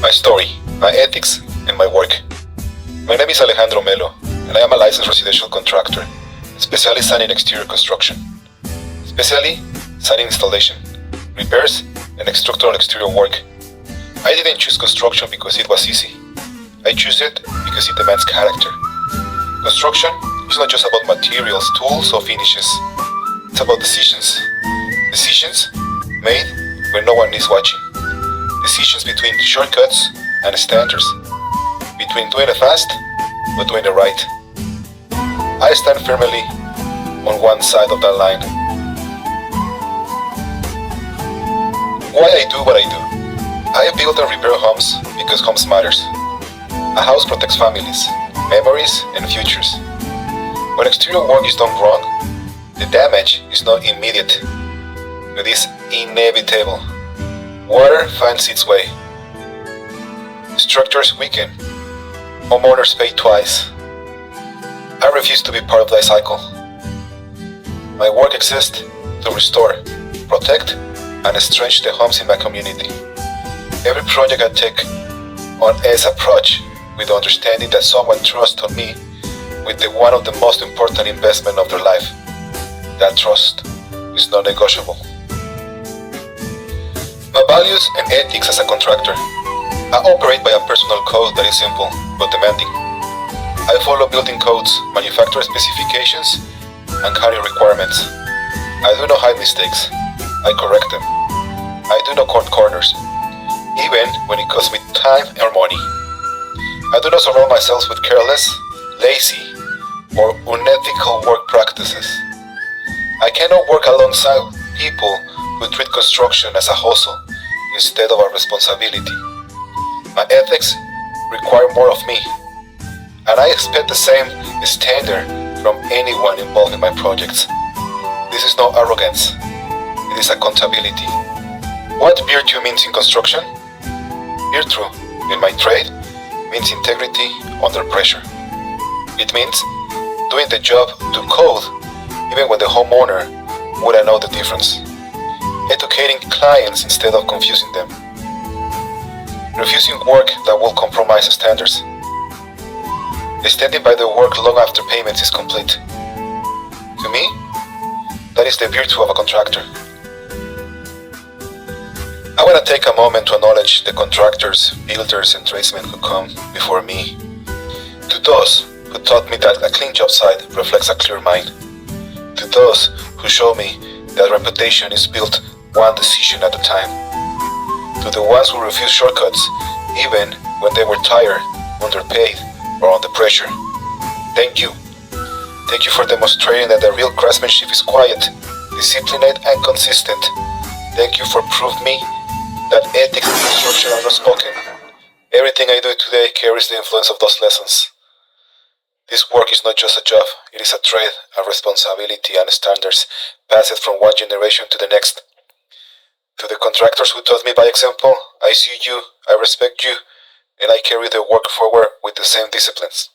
My story, my ethics, and my work. My name is Alejandro Melo, and I am a licensed residential contractor, specialized in exterior construction, especially siding installation, repairs, and structural exterior work. I didn't choose construction because it was easy. I choose it because it demands character. Construction is not just about materials, tools, or finishes. It's about decisions. Decisions made when no one is watching. Decisions between shortcuts and standards. Between doing it fast or doing it right. I stand firmly on one side of that line. Why I do what I do? I build and repair homes because homes matters. A house protects families, memories, and futures. When exterior work is done wrong, the damage is not immediate. It is inevitable. Water finds its way. Structures weaken. Homeowners pay twice. I refuse to be part of that cycle. My work exists to restore, protect, and stretch the homes in my community. Every project I take on is approached with the understanding that someone trusts on me with one of the most important investments of their life. That trust is non-negotiable. My values and ethics as a contractor. I operate by a personal code that is simple but demanding. I follow building codes, manufacturer specifications, and carrier requirements. I do not hide mistakes. I correct them. I do not cut corners, even when it costs me time or money. I do not surround myself with careless, lazy, or unethical work practices. I cannot work alongside people who treat construction as a hustle instead of a responsibility. My ethics require more of me, and I expect the same standard from anyone involved in my projects. This is not arrogance, it is accountability. What virtue means in construction? Virtue, in my trade, means integrity under pressure. It means doing the job to code even when the homeowner wouldn't know the difference. Educating clients instead of confusing them. Refusing work that will compromise standards. Standing by the work long after payment is complete. To me, that is the virtue of a contractor. I want to take a moment to acknowledge the contractors, builders, and tradesmen who come before me. To those who taught me that a clean job site reflects a clear mind. To those who show me that reputation is built one decision at a time. To the ones who refuse shortcuts, even when they were tired, underpaid, or under pressure. Thank you. Thank you for demonstrating that the real craftsmanship is quiet, disciplined, and consistent. Thank you for proving me that ethics and construction are not spoken. Everything I do today carries the influence of those lessons. This work is not just a job, it is a trade, a responsibility, and standards passed from one generation to the next. To the contractors who taught me by example, I see you, I respect you, and I carry the work forward with the same disciplines.